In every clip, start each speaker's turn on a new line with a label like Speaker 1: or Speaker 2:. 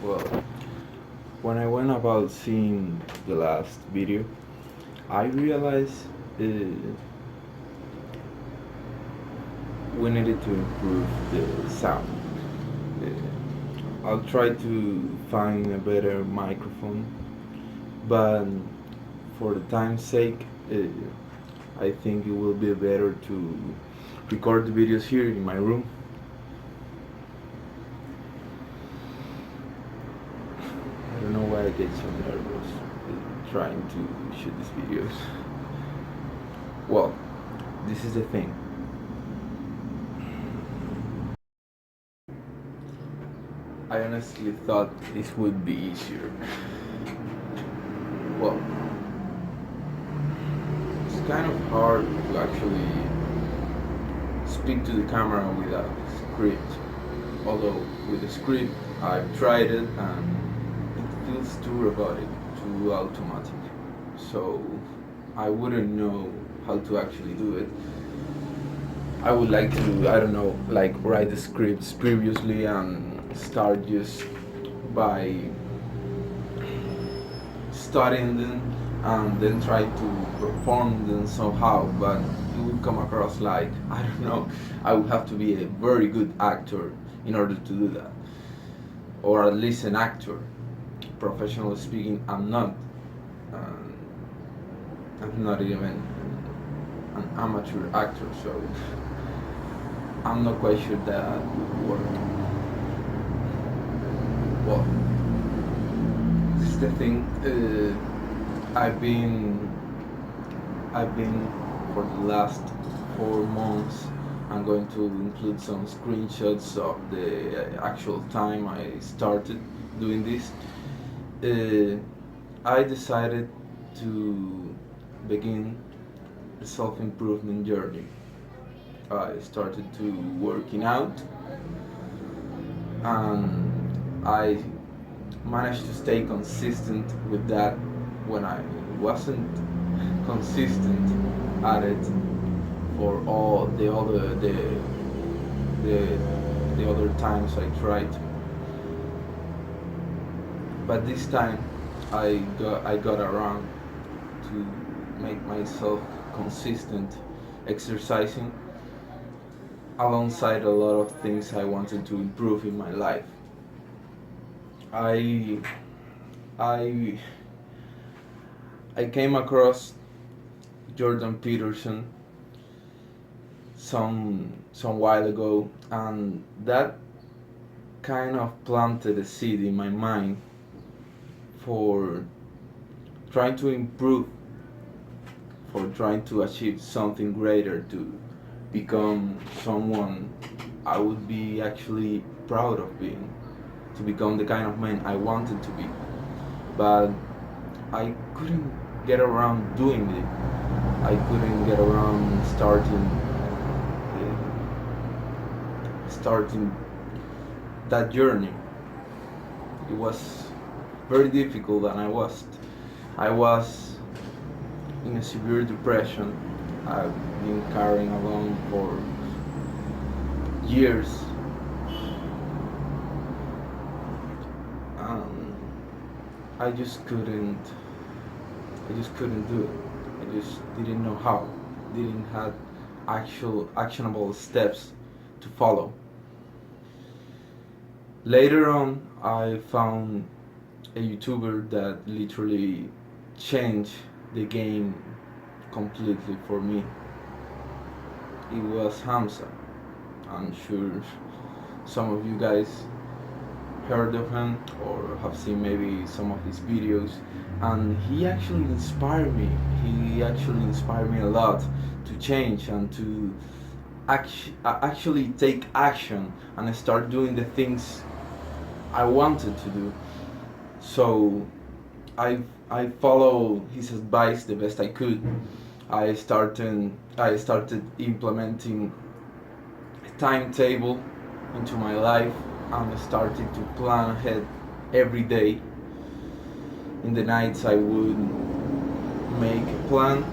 Speaker 1: Well, when I went about seeing the last video, I realized we needed to improve the sound. I'll try to find a better microphone, but for the time's sake, I think it will be better to record the videos here in my room. I don't know why I get so nervous trying to shoot these videos. Well, this is the thing. I honestly thought this would be easier. Well, it's kind of hard to actually speak to the camera without a script. Although with the script, I've tried it and it feels too robotic, too automatic. So I wouldn't know how to actually do it. I would like to, I don't know, like write the scripts previously and start just by studying them and then try to perform them somehow, but it would come across like, I don't know, I would have to be a very good actor in order to do that, or at least an actor. Professionally speaking, um, I'm not even an amateur actor, so I'm not quite sure that would work. Well, this is the thing. I've been for the last 4 months. I'm going to include some screenshots of the actual time I started doing this. I decided to begin a self-improvement journey. I started to working out, and I managed to stay consistent with that when I wasn't consistent at it for all the, the other times I tried to. But this time I got around to make myself consistent exercising alongside a lot of things I wanted to improve in my life. I I I came across Jordan Peterson some while ago, and that kind of planted a seed in my mind for trying to improve, for trying to achieve something greater, to become someone I would be actually proud of being, to become the kind of man I wanted to be. But I couldn't get around doing it. I couldn't get around starting that journey. It was very difficult, and I was in a severe depression. I've been carrying along for years. Um, I just couldn't. I just couldn't do it. I just didn't know how. Didn't have actual actionable steps to follow. Later on, I found a YouTuber that literally changed the game completely for me. It was Hamza. I'm sure some of you guys heard of him or have seen maybe some of his videos, and he actually inspired me. He actually inspired me a lot to change and to actually take action and start doing the things I wanted to do. So I I follow his advice the best I could. I started implementing a timetable into my life and started to plan ahead every day. In the nights I would make a plan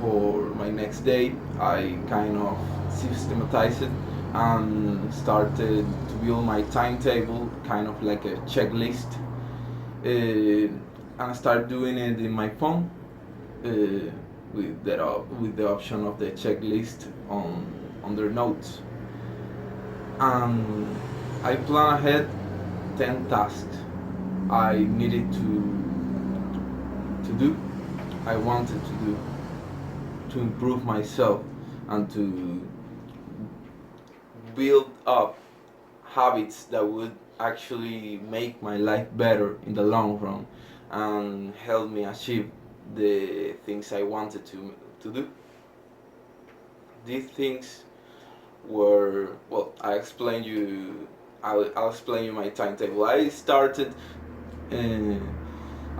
Speaker 1: for my next day. I kind of systematized it and started to build my timetable, kind of like a checklist, and I start doing it in my phone, with the option of the checklist on under notes. And I plan ahead 10 tasks I needed to do, I wanted to do, to improve myself and to build up habits that would actually make my life better in the long run and help me achieve the things I wanted to do. These things were, well, I'll explain you my timetable. Uh,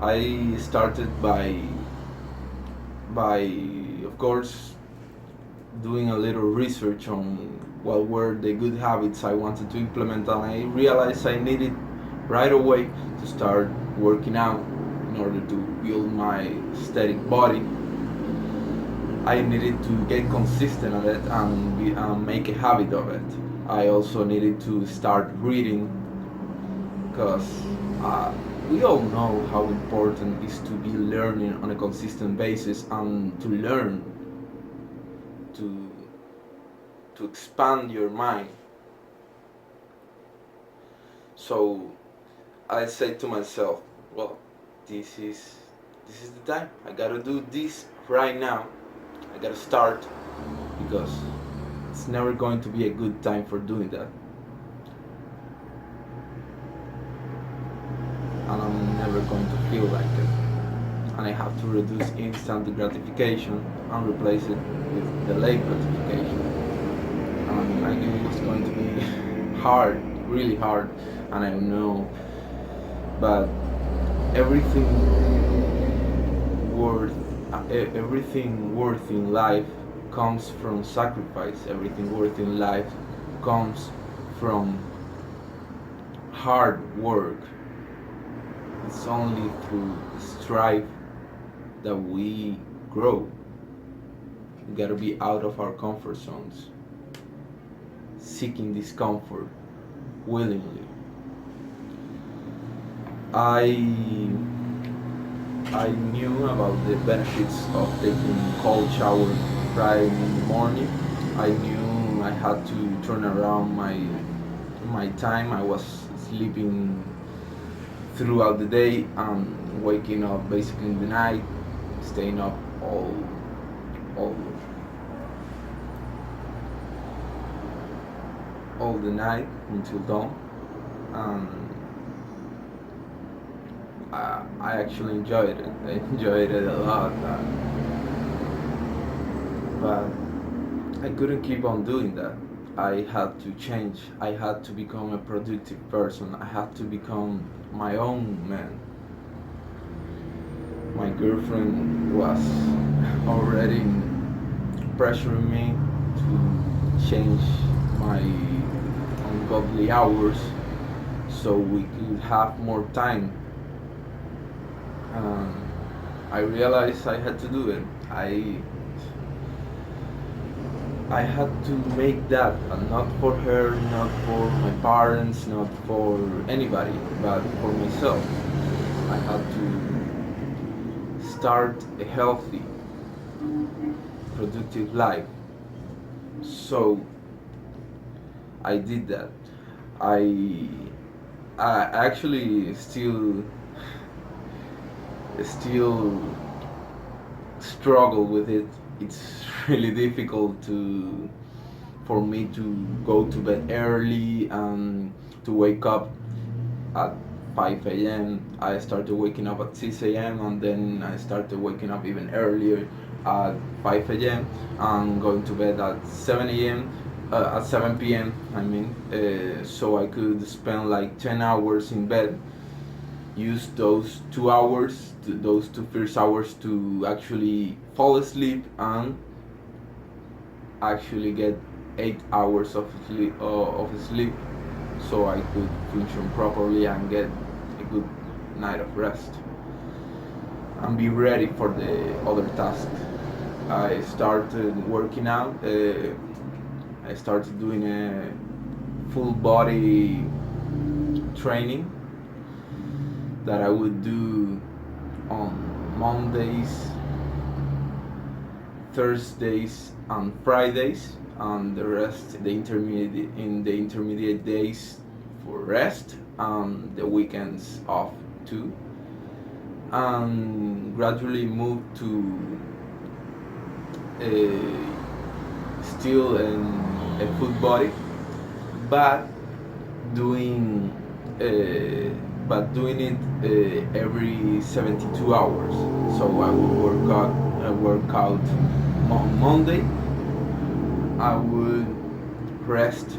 Speaker 1: I started by of course doing a little research on what were the good habits I wanted to implement, and I realized I needed right away to start working out in order to build my aesthetic body. I needed to get consistent at it and make a habit of it. I also needed to start reading because we all know how important it is to be learning on a consistent basis and to learn to expand your mind. So I said to myself, well, this is the time. I gotta do this right now. I gotta start because it's never going to be a good time for doing that. And I'm never going to feel like it. And I have to reduce instant gratification and replace it with delayed gratification. And I knew it was going to be hard, really hard, and I know, but everything worth everything worth in life comes from sacrifice. Everything worth in life comes from hard work. It's only through strife that we grow. We gotta be out of our comfort zones, seeking discomfort willingly. I I knew about the benefits of taking cold shower right in the morning. I knew I had to turn around my time. I was sleeping throughout the day and waking up basically in the night, staying up all all the night until dawn. And I actually enjoyed it. I enjoyed it a lot, but I couldn't keep on doing that. I had to change. I had to become a productive person. I had to become my own man. My girlfriend was already pressuring me to change my ungodly hours so we could have more time. I realized I had to do it. I had to make that, and not for her, not for my parents, not for anybody, but for myself. I had to start a healthy, productive life. So I did that. I I actually still struggle with it. It's really difficult to for me to go to bed early and to wake up at 5 a.m. I started waking up at 6 a.m. and then I started waking up even earlier at 5 a.m. and going to bed at 7 a.m. At 7 p.m. I mean, so I could spend like 10 hours in bed, use those 2 hours, those two first hours to actually fall asleep and actually get 8 hours of sleep, so I could function properly and get a good night of rest and be ready for the other tasks. I started working out. I started doing a full body training that I would do on Mondays, Thursdays, and Fridays, and the rest the intermediate days for rest, and the weekends off too. And gradually moved to still a full body, but doing doing it every 72 hours. So I would work out on Monday. I would rest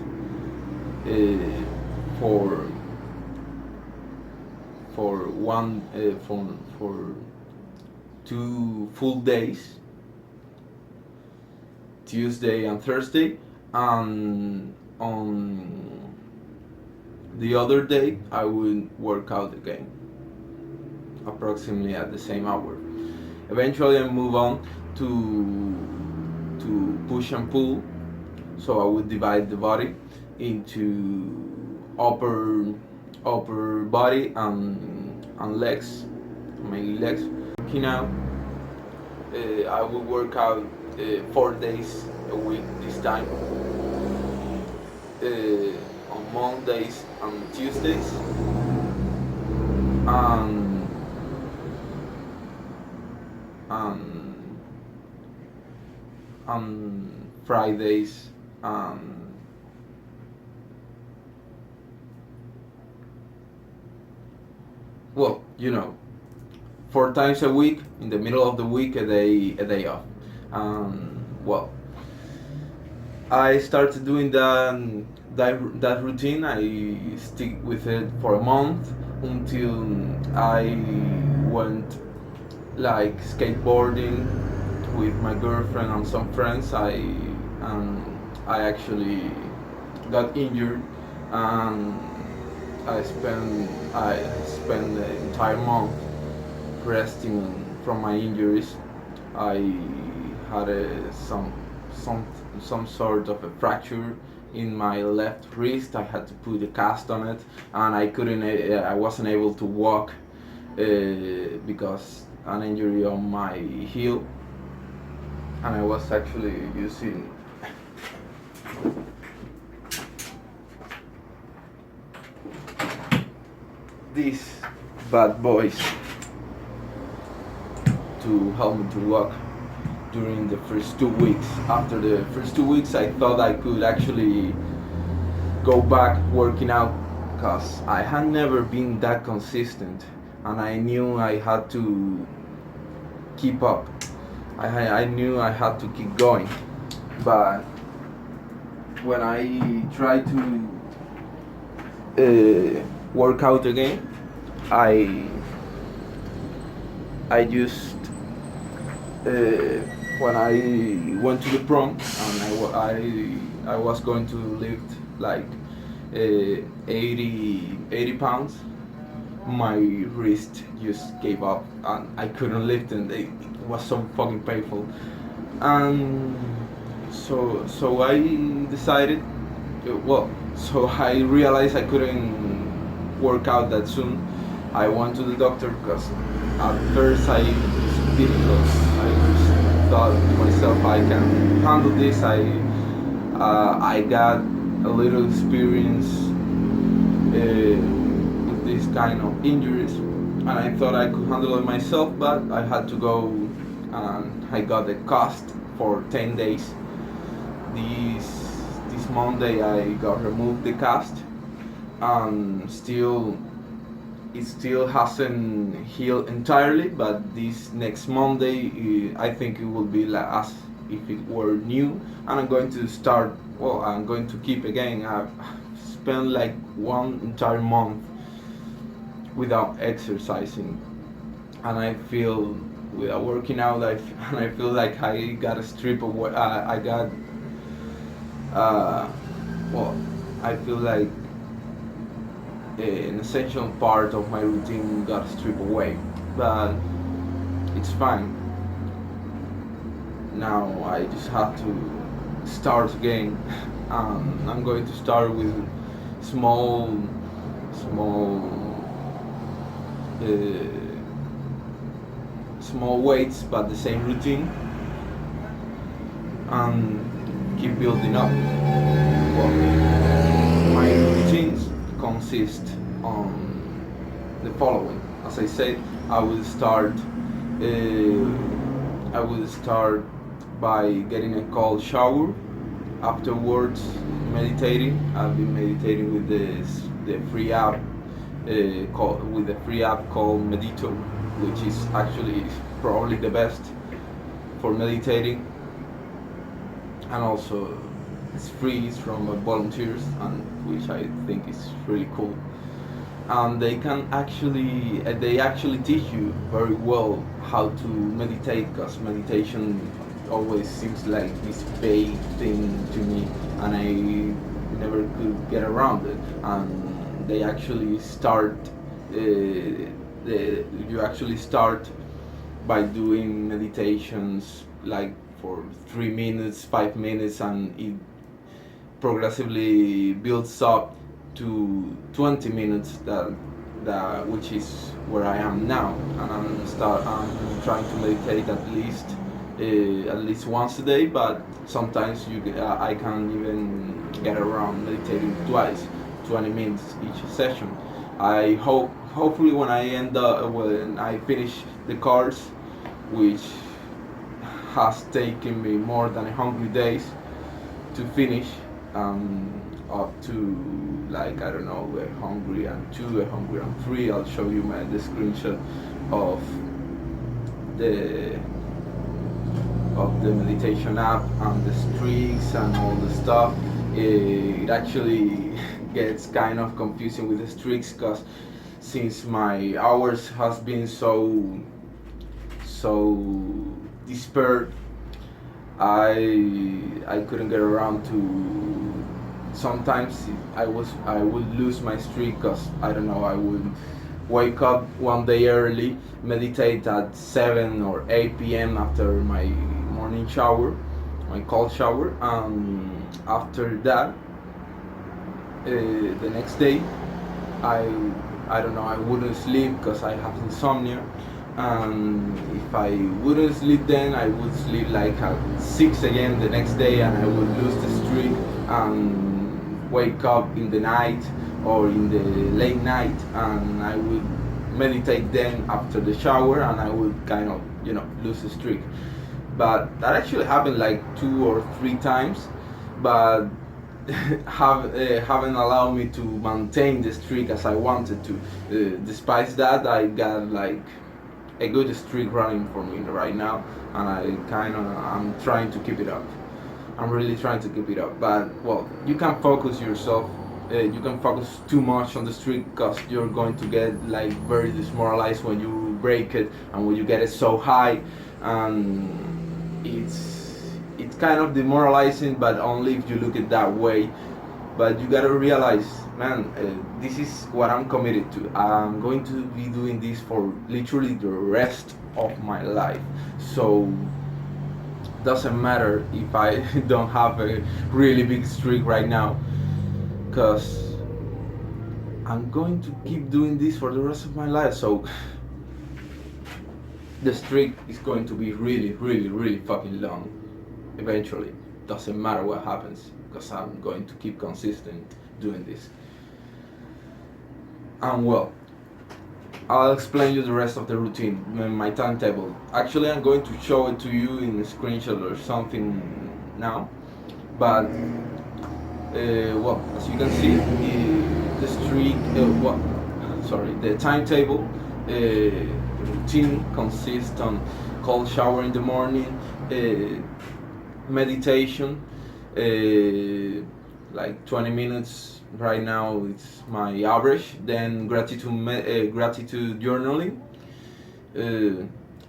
Speaker 1: for one for 2 full days, Tuesday and Thursday, and on the other day I would work out again, approximately at the same hour. Eventually I move on to push and pull, so I would divide the body into upper body and legs, mainly legs. Working out, I would work out 4 days a week this time, on Mondays and Tuesdays, and and on Fridays, well, 4 times a week. In the middle of the week, a day off. Well, I started doing that routine. I stick with it for a month until I went like skateboarding with my girlfriend and some friends. I actually got injured, and I spent the entire month resting from my injuries. I had some sort of a fracture in my left wrist. I had to put a cast on it, and I wasn't able to walk because an injury on my heel, and I was actually using these bad boys to help me to walk during the first 2 weeks. After the first 2 weeks, I thought I could actually go back working out, because I had never been that consistent, and I knew I had to keep up. I knew I had to keep going, but when I tried to work out again, I just when I went to the prom, and I was going to lift like 80 pounds, my wrist just gave up and I couldn't lift, and it was so fucking painful. And so I decided, so I realized I couldn't work out that soon. I went to the doctor, because at first I just thought to myself, I can handle this. I got a little experience with this kind of injuries, and I thought I could handle it myself, but I had to go, and I got a cast for 10 days. This Monday I got removed the cast, and it still hasn't healed entirely, but this next Monday I think it will be like as if it were new, and I'm going to start. Well, I'm going to keep again. I've spent like one entire month without exercising, and I feel, without working out, and I feel like I got a strip of what I got. I feel like an essential part of my routine got stripped away, but it's fine. Now I just have to start again. I'm going to start with small, small, uh, small weights, but the same routine, and keep building up. Well, my routines consist on the following. As I said, I will start. I will start by getting a cold shower. Afterwards, meditating. I've been meditating with the free app, with the free app called Medito, which is actually probably the best for meditating, and also it's free. It's from volunteers, and which I think is really cool. And they actually teach you very well how to meditate, because meditation always seems like this vague thing to me, and I never could get around it. And they actually start you actually start by doing meditations like for 3 minutes, 5 minutes, and it progressively builds up to 20 minutes, which is where I am now, and I'm trying to meditate at least once a day, but sometimes I can even get around meditating twice, 20 minutes each session. Hopefully when I finish the course, which has taken me more than 100 days to finish, up to, like, I don't know, we're hungry and 2, we're hungry and 3. I'll show you the screenshot of the meditation app and the streaks and all the stuff. It actually gets kind of confusing with the streaks, because since my hours has been so dispersed, I couldn't get around to. Sometimes I would lose my streak, because I don't know, I would wake up one day early, meditate at 7 or 8 p.m. after my morning shower, my cold shower, and after that, the next day, I I don't know, I wouldn't sleep because I have insomnia. And if I wouldn't sleep then, I would sleep like at 6 again the next day, and I would lose the streak and wake up in the night or in the late night, and I would meditate then after the shower, and I would kind of, lose the streak. But that actually happened like 2 or 3 times, but haven't allowed me to maintain the streak as I wanted to. Despite that, I got like a good streak running for me right now, and I'm trying to keep it up. I'm really trying to keep it up. But well, you can focus yourself. You can focus too much on the streak, because you're going to get like very demoralized when you break it and when you get it so high, and it's kind of demoralizing, but only if you look at it that way. But you gotta realize, man, this is what I'm committed to. I'm going to be doing this for literally the rest of my life. So doesn't matter if I don't have a really big streak right now, because I'm going to keep doing this for the rest of my life. So the streak is going to be really, really, really fucking long eventually. Doesn't matter what happens, because I'm going to keep consistent doing this. And well, I'll explain you the rest of the routine, my timetable. Actually, I'm going to show it to you in a screenshot or something now. But well, as you can see, the streak, the timetable routine consists on cold shower in the morning, meditation, like 20 minutes right now, it's my average. Then gratitude journaling.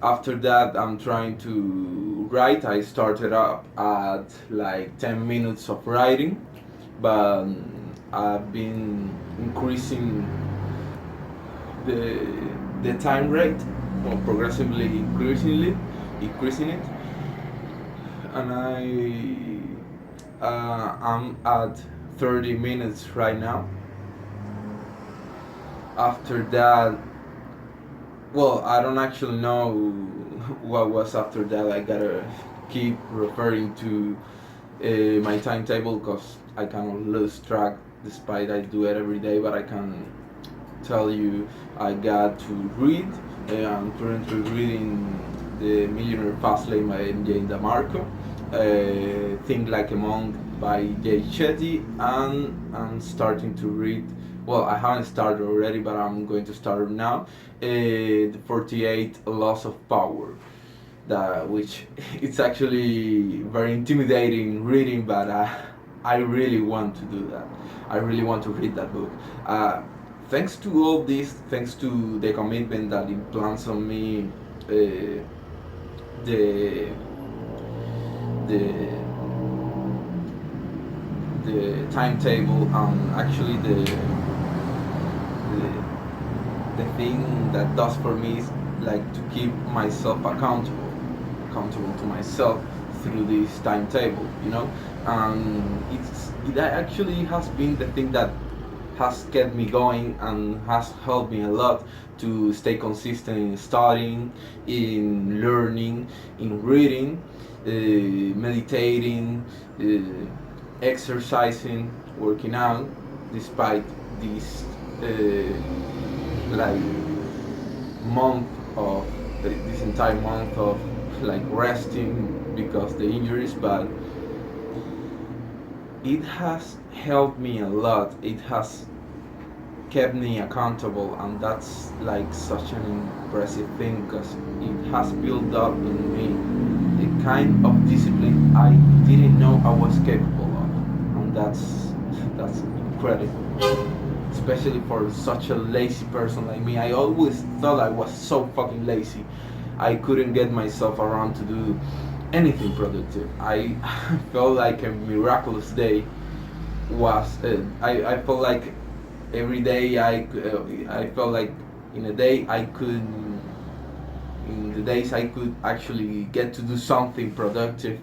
Speaker 1: After that, I'm trying to write. I started up at like 10 minutes of writing, but I've been increasing the time rate, or progressively increasing it, and I'm at 30 minutes right now. After that, well, I don't actually know what was after that. I gotta keep referring to my timetable because I kind of lose track despite I do it every day. But I can tell you I got to read. I'm currently reading The Millionaire Fastlane by Jane DeMarco, Think Like a Monk by Jay Shetty, and I'm starting to read. Well, I haven't started already, but I'm going to start now. The 48 Laws of Power, that which it's actually very intimidating reading, but I really want to do that. I really want to read that book. Thanks to all this, thanks to the commitment that implants on me, the the the timetable and actually the thing that does for me is like to keep myself accountable to myself through this timetable, you know. And it actually has been the thing that has kept me going and has helped me a lot to stay consistent in studying, in learning, in reading, meditating, exercising, working out, despite this like month of this entire month of like resting because the injuries, but it has helped me a lot. It has kept me accountable, and that's like such an impressive thing because it has built up in me a kind of discipline I didn't know I was capable of, and that's incredible, especially for such a lazy person like me. I always thought I was so fucking lazy. I couldn't get myself around to do anything productive. I felt like a miraculous day was. I felt like every day I felt like in a day I could in the days I could actually get to do something productive.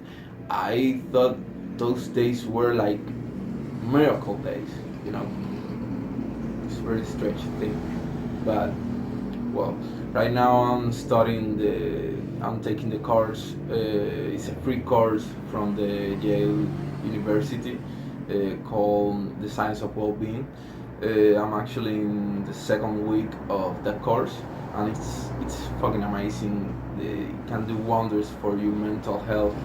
Speaker 1: I thought those days were like miracle days. You know, it's a very strange thing, but well, right now I'm taking the course. It's a free course from the Yale University called The Science of Well-Being. I'm actually in the second week of that course, and it's fucking amazing. It can do wonders for your mental health.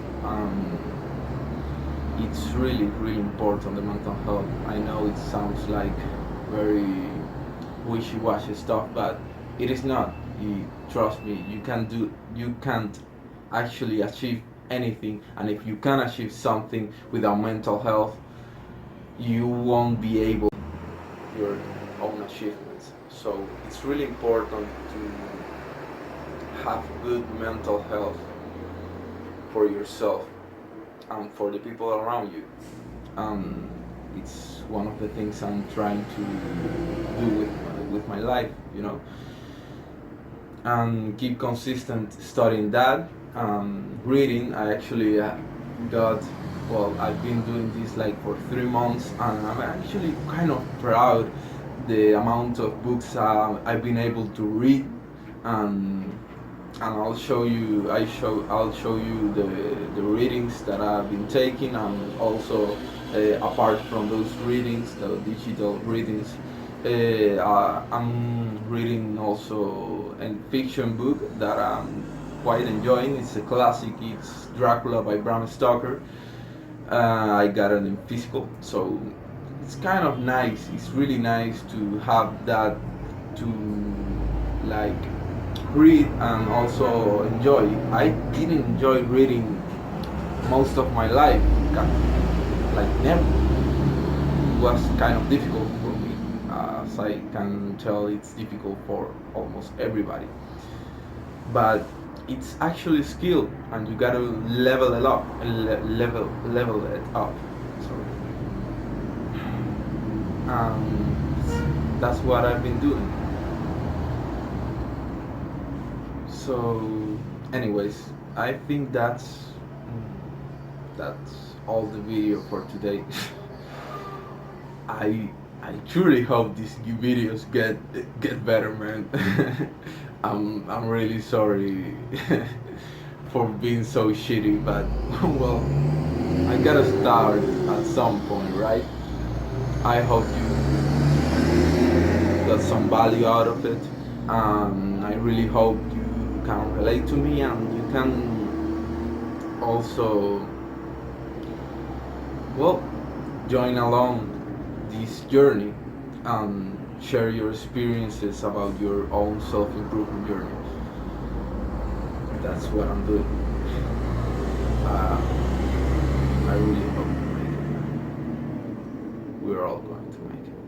Speaker 1: It's really really important, the mental health. I know it sounds like very wishy-washy stuff, but it is not. Trust me, you can't actually achieve anything, and if you can achieve something without mental health, you won't be able your own achievements. So it's really important to have good mental health for yourself and for the people around you. It's one of the things I'm trying to do with my life, you know, and keep consistent studying that. Reading, I actually got, well, I've been doing this like for 3 months, and I'm actually kind of proud the amount of books I've been able to read. and and I'll show you the readings that I've been taking, and also apart from those readings, the digital readings, I'm reading also a fiction book that I'm quite enjoying. It's a classic. It's Dracula by Bram Stoker. I got it in physical, so it's kind of nice. It's really nice to have that to like read and also enjoy. I didn't enjoy reading most of my life, like never. It was kind of difficult for me, as I can tell. It's difficult for almost everybody, but it's actually skill, and you gotta level it up, level it up. So that's what I've been doing. So, anyways, I think that's all the video for today. I I truly hope these new videos get better, man. I'm really sorry for being so shitty, but well, I gotta start at some point, right? I hope you got some value out of it. I really hope you can relate to me and you can also, well, join along this journey and share your experiences about your own self-improvement journey. That's what I'm doing. Uh, I really hope we make it. We're all going to make it.